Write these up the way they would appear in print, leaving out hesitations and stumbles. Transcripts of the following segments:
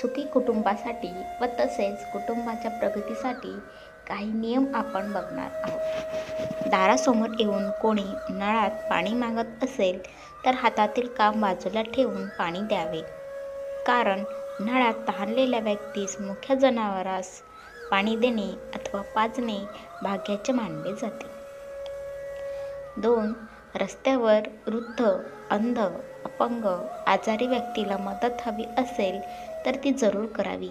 सुखी कुटुंबासाठी व तसेच कुटुंबाच्या प्रगतीसाठी काही नियम आपण बघणार आहोत. दारासमोर येऊन कोणी नळात पाणी मागत असेल तर हातातील काम बाजूला ठेवून पाणी द्यावे, कारण नळात तहानलेल्या व्यक्तीस मुख्य जनावरास पाणी देणे अथवा पाजणे भाग्याचे मानले जाते. 2. रस्त्यावर वृद्ध, अंध, अपंग, आजारी व्यक्तीला मदत हवी असेल तर ती जरूर करावी.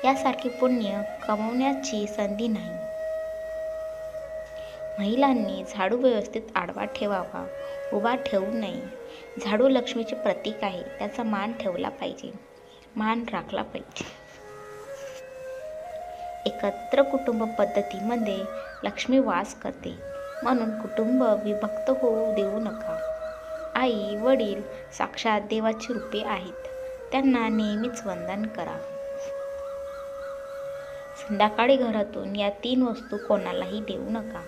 यासारखे पुण्य कमवण्याची संधी नाही. महिलांनी झाडू व्यवस्थित आडवा ठेवावा, उभा ठेवू नये. झाडू लक्ष्मीचे प्रतीक आहे, त्याचा मान ठेवला पाहिजे, मान राखला पाहिजे. एकत्र कुटुंब पद्धतीमध्ये लक्ष्मी वास करते, म्हणून कुटुंब विभक्त होऊ देऊ नका. आई वडील साक्षात देवाची रूपे आहेत, त्यांना नेहमीच वंदन करा. संध्याकाळी घरातून या 3 वस्तू कोणालाही देऊ नका.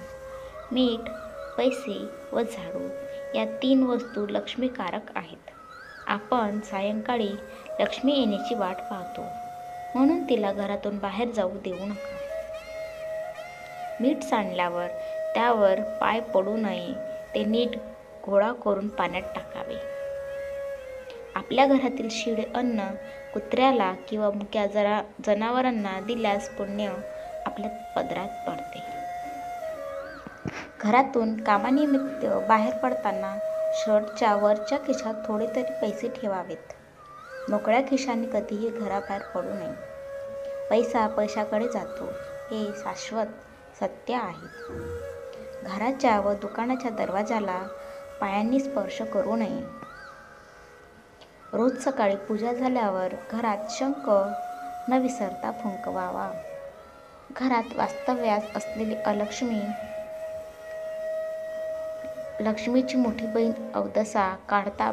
मीठ, पैसे व झाडू या 3 वस्तू लक्ष्मीकारक आहेत. आपण सायंकाळी लक्ष्मी येण्याची वाट पाहतो, म्हणून तिला घरातून बाहेर जाऊ देऊ नका. मीठ सांडल्यावर त्यावर पाय पडू नये, ते नीट गोळा करून पाण्यात टाकावे. आपल्या घरातील शिळे अन्न कुत्र्याला किंवा मुक्या जनावरांना दिल्यास पुण्य आपल्या पदरात पडते. घरातून कामानिमित्त बाहेर पडताना शर्टच्या वरच्या खिशात थोडे तरी पैसे ठेवावेत. मोकळ्या खिशाने कधीही घराबाहेर पडू नये. पैसा पैशाकडे जातो, हे शाश्वत सत्य आहे. घराच्या व दुकानाच्या दरवाजाला पायांनी स्पर्श करू नये. रोज सकाळी पूजा झाल्यावर घरात शंख न विसरता फुंकवावा. घरात वास्तव्यास असलेली लक्ष्मीची मोठी बहीण अवदसा काढता